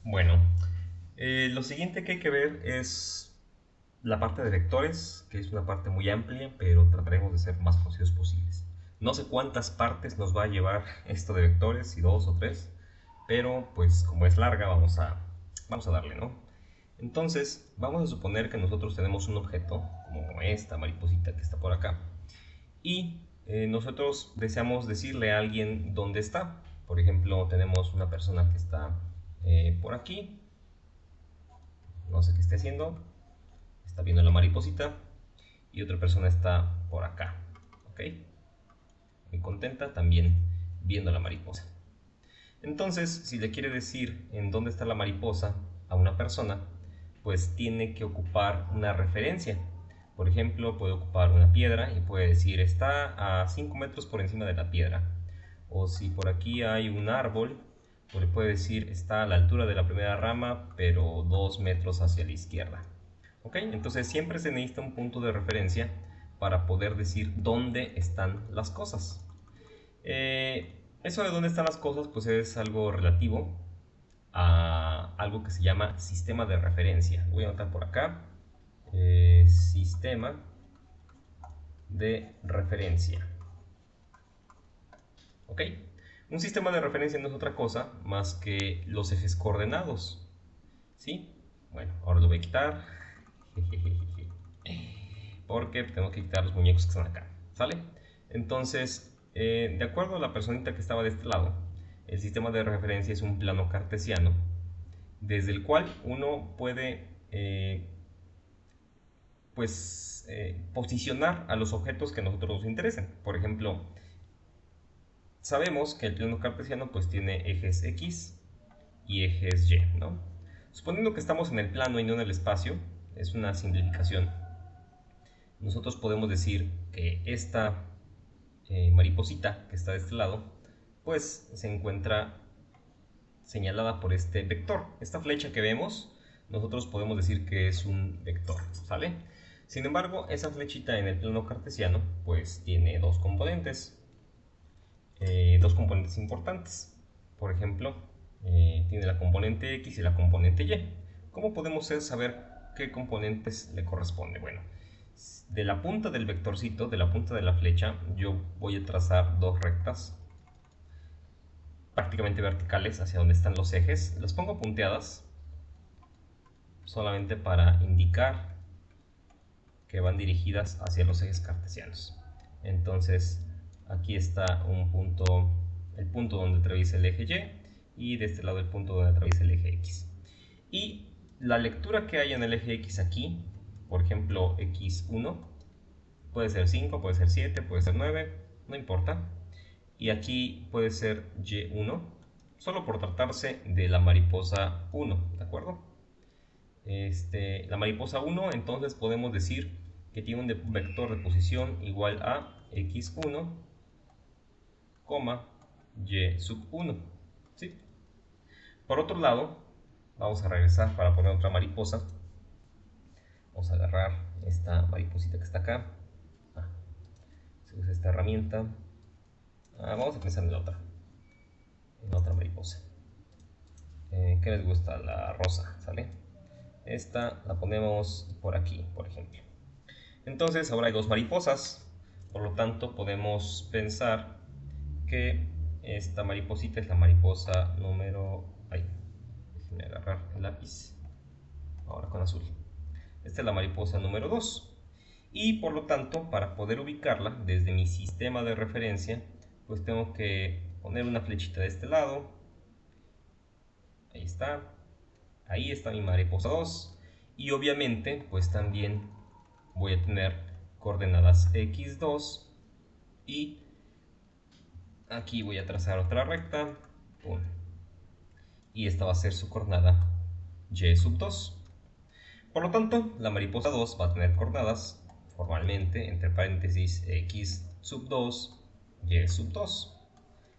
Bueno, lo siguiente que hay que ver es la parte de vectores, que es una parte muy amplia, pero trataremos de ser más concisos posibles. No sé cuántas partes nos va a llevar esto de vectores, si dos o tres, pero pues como es larga vamos a darle, ¿no? Entonces, vamos a suponer que nosotros tenemos un objeto, como esta mariposita que está por acá, y nosotros deseamos decirle a alguien dónde está. Por ejemplo, tenemos una persona que está por aquí, no sé qué esté haciendo, está viendo la mariposita, y otra persona está por acá, ¿ok? Muy contenta también viendo la mariposa. Entonces, si le quiere decir en dónde está la mariposa a una persona, pues tiene que ocupar una referencia. Por ejemplo, puede ocupar una piedra y puede decir está a 5 metros por encima de la piedra. O si por aquí hay un árbol, pues puede decir está a la altura de la primera rama, pero 2 metros hacia la izquierda. ¿Ok? Entonces siempre se necesita un punto de referencia para poder decir dónde están las cosas. Eso de dónde están las cosas pues es algo relativo a algo que se llama sistema de referencia. Voy a anotar por acá. Sistema de referencia. ¿Ok? Un sistema de referencia no es otra cosa más que los ejes coordenados. ¿Sí? Bueno, ahora lo voy a quitar. Porque tengo que quitar los muñecos que están acá. ¿Sale? Entonces, de acuerdo a la personita que estaba de este lado, el sistema de referencia es un plano cartesiano desde el cual uno puede posicionar a los objetos que a nosotros nos interesen. Por ejemplo, sabemos que el plano cartesiano pues tiene ejes X y ejes Y, ¿no? Suponiendo que estamos en el plano y no en el espacio, es una simplificación. Nosotros podemos decir que esta mariposita que está de este lado, pues se encuentra señalada por este vector. Esta flecha que vemos, nosotros podemos decir que es un vector, ¿sale? Sin embargo, esa flechita en el plano cartesiano, pues tiene dos componentes importantes. Por ejemplo, tiene la componente X y la componente Y. ¿Cómo podemos saber qué componentes le corresponde? Bueno, de la punta del vectorcito, de la punta de la flecha, yo voy a trazar dos rectas prácticamente verticales hacia donde están los ejes. Las pongo punteadas solamente para indicar que van dirigidas hacia los ejes cartesianos. Entonces, aquí está un punto, el punto donde atraviesa el eje Y, y de este lado el punto donde atraviesa el eje X. Y la lectura que hay en el eje X aquí, por ejemplo X1, puede ser 5, puede ser 7, puede ser 9, no importa. Y aquí puede ser Y1, solo por tratarse de la mariposa 1, ¿de acuerdo? La mariposa 1, entonces podemos decir que tiene un vector de posición igual a x1, y sub 1. ¿Sí? Por otro lado, vamos a regresar para poner otra mariposa. Vamos a agarrar esta mariposita que está acá. Se usa esta herramienta. Vamos a pensar en la otra mariposa. ¿Qué les gusta? La rosa, ¿sale? Esta la ponemos por aquí, por ejemplo. Entonces ahora hay dos mariposas, por lo tanto podemos pensar que esta mariposita es la mariposa número... déjenme agarrar el lápiz, ahora con azul. Esta es la mariposa número 2. Y por lo tanto, para poder ubicarla desde mi sistema de referencia, pues tengo que poner una flechita de este lado. Ahí está mi mariposa 2. Y obviamente, pues también voy a tener coordenadas x2 y aquí voy a trazar otra recta, y esta va a ser su coordenada y sub 2. Por lo tanto, la mariposa 2 va a tener coordenadas formalmente entre paréntesis x sub 2 y sub 2.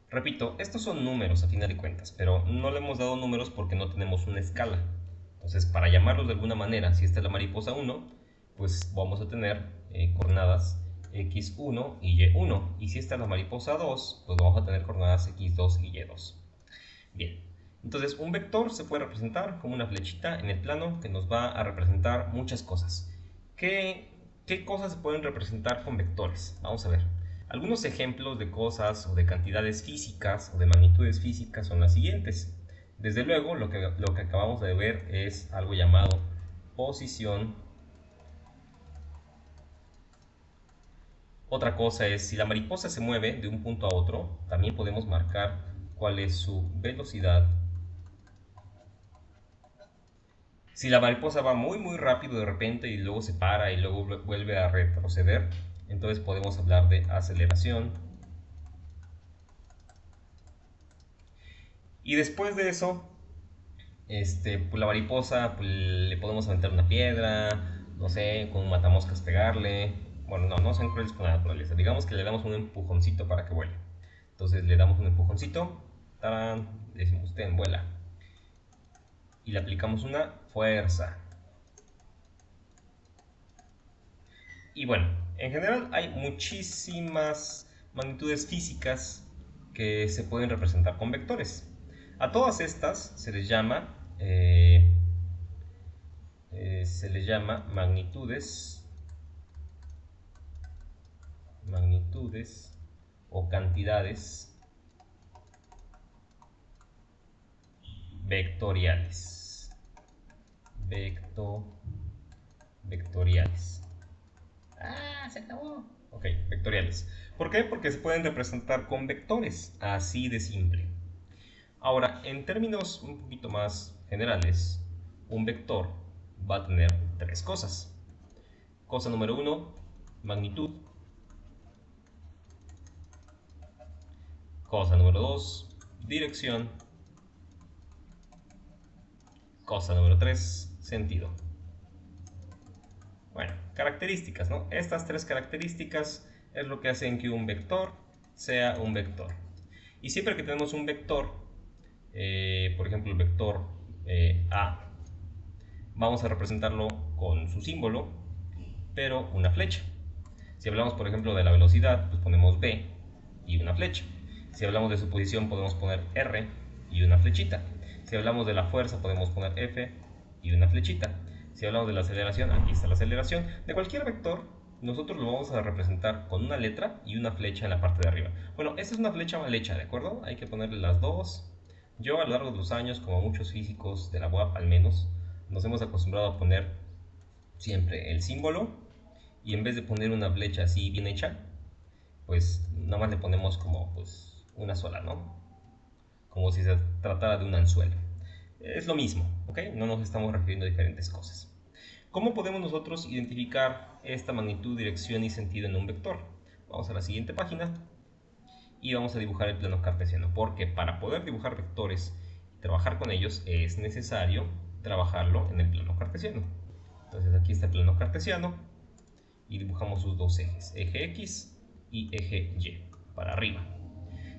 Repito, estos son números a final de cuentas, pero no le hemos dado números porque no tenemos una escala. Entonces, para llamarlos de alguna manera, si esta es la mariposa 1, pues vamos a tener coordenadas x1 y y1. Y si esta es la mariposa 2, pues vamos a tener coordenadas x2 y y2. Bien, Entonces, un vector se puede representar como una flechita en el plano que nos va a representar muchas cosas. ¿Qué cosas se pueden representar con vectores? Vamos a ver. Algunos ejemplos de cosas o de cantidades físicas o de magnitudes físicas son las siguientes. Desde luego, lo que acabamos de ver es algo llamado posición. Otra cosa es, si la mariposa se mueve de un punto a otro, también podemos marcar cuál es su velocidad. Si la mariposa va muy rápido de repente y luego se para y luego vuelve a retroceder, entonces podemos hablar de aceleración. Y después de eso, pues la mariposa pues, le podemos aventar una piedra, no sé, con un matamoscas pegarle. Bueno, no sean crueles con la naturaleza. Digamos que le damos un empujoncito para que vuele. Entonces le damos un empujoncito, ¡tarán! Le decimos, ten, vuela. Y le aplicamos una fuerza. Y bueno, en general hay muchísimas magnitudes físicas que se pueden representar con vectores. A todas estas se les llama magnitudes o cantidades vectoriales. Vectoriales. ¡Ah! Se acabó. Ok, vectoriales. ¿Por qué? Porque se pueden representar con vectores, así de simple. Ahora, en términos un poquito más generales, un vector va a tener tres cosas. Cosa número uno, magnitud. Cosa número dos, dirección. Cosa número tres, sentido. Bueno, características, ¿no? Estas tres características es lo que hacen que un vector sea un vector. Y siempre que tenemos un vector, por ejemplo el vector A, vamos a representarlo con su símbolo, pero una flecha. Si hablamos, por ejemplo, de la velocidad, pues ponemos B y una flecha. Si hablamos de su posición, podemos poner R y una flechita. Si hablamos de la fuerza, podemos poner F y una flechita. Si hablamos de la aceleración, aquí está la aceleración. De cualquier vector, nosotros lo vamos a representar con una letra y una flecha en la parte de arriba. Bueno, esta es una flecha mal hecha, ¿de acuerdo? Hay que ponerle las dos. Yo a lo largo de los años, como muchos físicos de la UAP al menos, nos hemos acostumbrado a poner siempre el símbolo y en vez de poner una flecha así bien hecha, pues nada más le ponemos como pues una sola, ¿no? Como si se tratara de un anzuelo. Es lo mismo, ¿ok? No nos estamos refiriendo a diferentes cosas. ¿Cómo podemos nosotros identificar esta magnitud, dirección y sentido en un vector? Vamos a la siguiente página y vamos a dibujar el plano cartesiano, porque para poder dibujar vectores y trabajar con ellos es necesario trabajarlo en el plano cartesiano. Entonces aquí está el plano cartesiano y dibujamos sus dos ejes, eje X y eje Y, para arriba.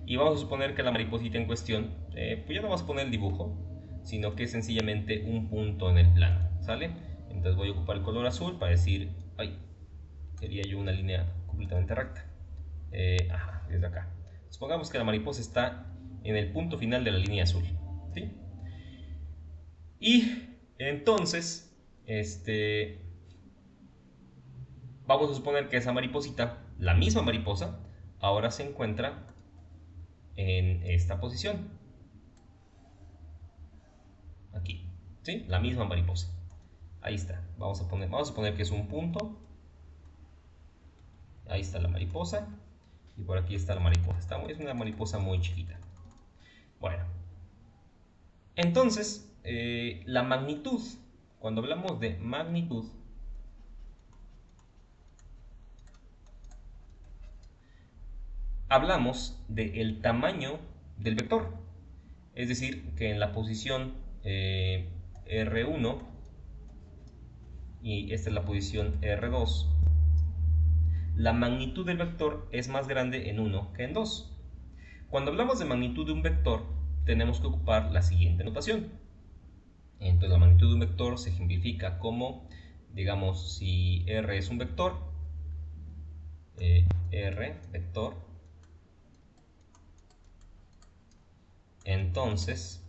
Y vamos a suponer que la mariposita en cuestión, pues ya no vamos a poner el dibujo, sino que es sencillamente un punto en el plano, ¿sale? Entonces voy a ocupar el color azul para decir, ay, quería yo una línea completamente recta. Desde acá. Supongamos que la mariposa está en el punto final de la línea azul, ¿sí? Y entonces, vamos a suponer que esa mariposita, la misma mariposa, ahora se encuentra en esta posición. Aquí, ¿sí? La misma mariposa. Ahí está. Vamos a suponer que es un punto. Ahí está la mariposa. Y por aquí está la mariposa. Es una mariposa muy chiquita. Bueno. Entonces, la magnitud. Cuando hablamos de magnitud, hablamos del tamaño del vector. Es decir, que en la posición R1 y esta es la posición R2, la magnitud del vector es más grande en 1 que en 2. Cuando hablamos de magnitud de un vector, tenemos que ocupar la siguiente notación. Entonces la magnitud de un vector se ejemplifica como, digamos, si R es un vector, R, vector, entonces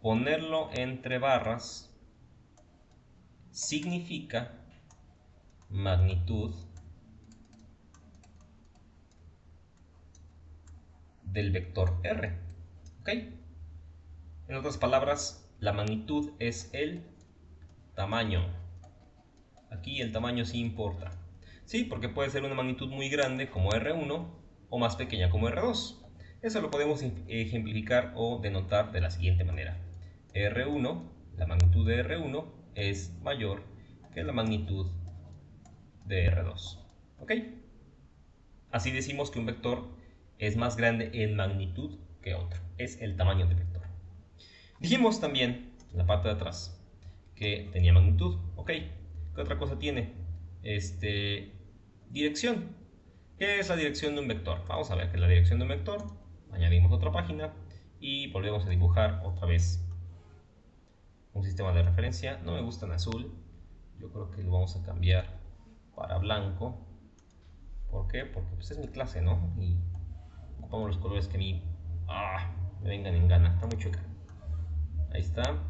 ponerlo entre barras significa magnitud del vector R. ¿Ok? En otras palabras, la magnitud es el tamaño. Aquí el tamaño sí importa. Sí, porque puede ser una magnitud muy grande como R1 o más pequeña como R2. Eso lo podemos ejemplificar o denotar de la siguiente manera. R1, la magnitud de R1 es mayor que la magnitud de R2. ¿Ok? Así decimos que un vector es más grande en magnitud que otro. Es el tamaño del vector. Dijimos también, en la parte de atrás, que tenía magnitud. ¿Ok? ¿Qué otra cosa tiene? Dirección. ¿Qué es la dirección de un vector? Vamos a ver qué es la dirección de un vector. Añadimos otra página y volvemos a dibujar otra vez un sistema de referencia. No me gusta en azul. Yo creo que lo vamos a cambiar para blanco. ¿Por qué? Porque pues es mi clase, ¿no? Y ocupamos los colores que a mí me vengan en gana. Está muy chueca. Ahí está.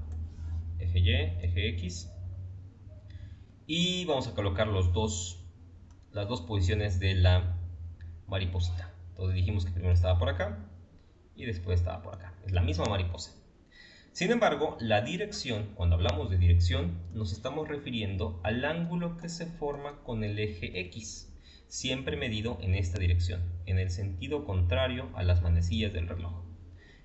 Eje Y, eje X. Y vamos a colocar las dos posiciones de la mariposita. Entonces dijimos que primero estaba por acá y después estaba por acá. Es la misma mariposa. Sin embargo, la dirección, cuando hablamos de dirección, nos estamos refiriendo al ángulo que se forma con el eje X, siempre medido en esta dirección, en el sentido contrario a las manecillas del reloj.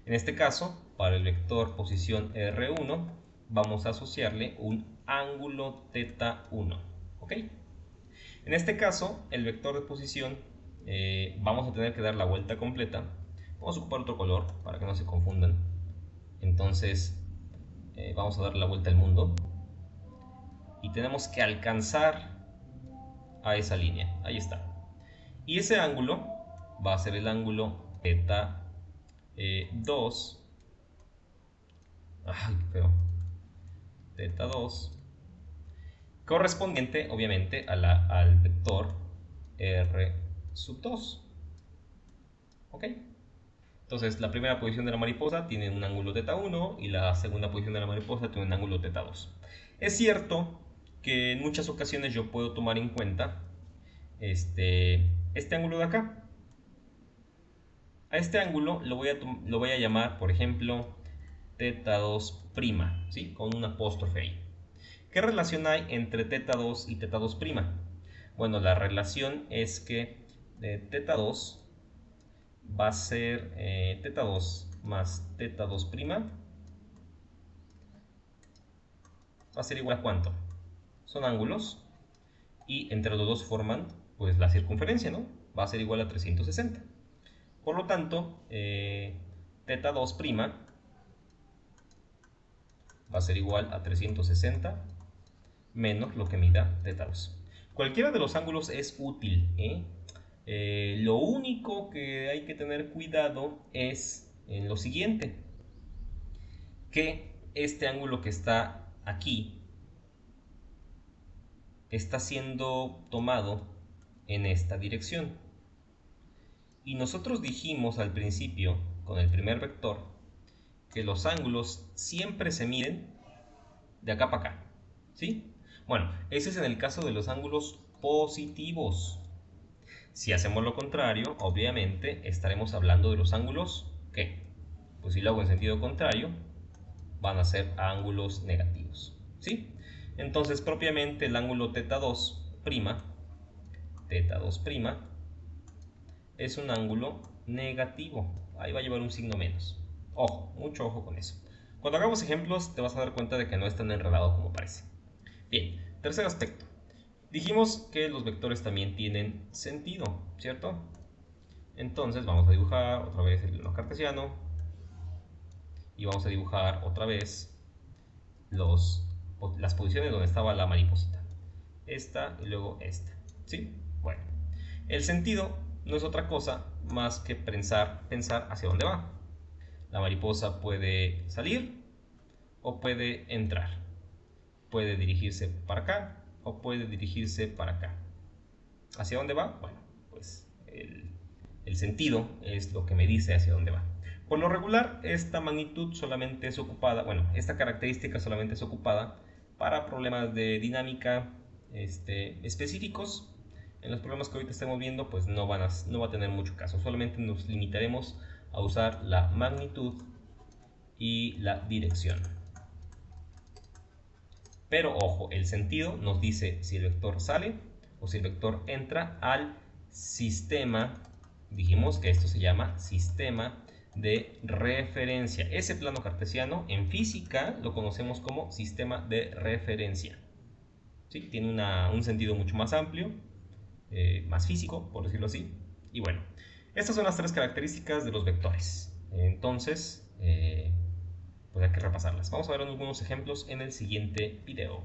En este caso, para el vector posición R1, vamos a asociarle un ángulo θ1. ¿Ok? En este caso, el vector de posición vamos a tener que dar la vuelta completa. Vamos a ocupar otro color para que no se confundan. Entonces vamos a dar la vuelta al mundo y tenemos que alcanzar a esa línea. Ahí está. Y ese ángulo va a ser el ángulo θ2. Ay, qué feo. θ2 correspondiente obviamente al vector R2. ¿Ok? Entonces la primera posición de la mariposa tiene un ángulo θ1 y la segunda posición de la mariposa tiene un ángulo θ2. Es cierto que en muchas ocasiones yo puedo tomar en cuenta este ángulo de acá. A este ángulo lo voy a llamar, por ejemplo, θ2', ¿sí? Con un apóstrofe ahí. ¿Qué relación hay entre θ2 y θ2'? Bueno, la relación es que θ2 va a ser θ2 más θ2' va a ser igual a ¿cuánto? Son ángulos y entre los dos forman pues la circunferencia, ¿no? Va a ser igual a 360. Por lo tanto, θ2' va a ser igual a 360 menos lo que mida θ2. Cualquiera de los ángulos es útil, lo único que hay que tener cuidado es en lo siguiente, que este ángulo que está aquí está siendo tomado en esta dirección. Y nosotros dijimos al principio, con el primer vector, que los ángulos siempre se miden de acá para acá, ¿sí? Bueno, ese es en el caso de los ángulos positivos. Si hacemos lo contrario, obviamente estaremos hablando de los ángulos ¿qué? Pues si lo hago en sentido contrario, van a ser ángulos negativos, ¿sí? Entonces, propiamente el ángulo θ2', es un ángulo negativo. Ahí va a llevar un signo menos. Ojo, mucho ojo con eso. Cuando hagamos ejemplos te vas a dar cuenta de que no es tan enredado como parece. Bien, tercer aspecto. Dijimos que los vectores también tienen sentido, ¿cierto? Entonces vamos a dibujar otra vez el plano cartesiano y vamos a dibujar otra vez las posiciones donde estaba la mariposita. Esta y luego esta, ¿sí? Bueno, el sentido no es otra cosa más que pensar hacia dónde va. La mariposa puede salir o puede entrar. Puede dirigirse para acá o puede dirigirse para acá. ¿Hacia dónde va? Bueno, pues el sentido es lo que me dice hacia dónde va. Por lo regular, esta magnitud solamente es ocupada, bueno, esta característica solamente es ocupada para problemas de dinámica específicos. En los problemas que ahorita estamos viendo, pues no va a tener mucho caso. Solamente nos limitaremos a usar la magnitud y la dirección. Pero ojo, el sentido nos dice si el vector sale o si el vector entra al sistema. Dijimos que esto se llama sistema de referencia. Ese plano cartesiano en física lo conocemos como sistema de referencia. ¿Sí? Tiene un sentido mucho más amplio, más físico, por decirlo así. Y bueno, estas son las tres características de los vectores. Entonces, pues hay que repasarlas. Vamos a ver algunos ejemplos en el siguiente video.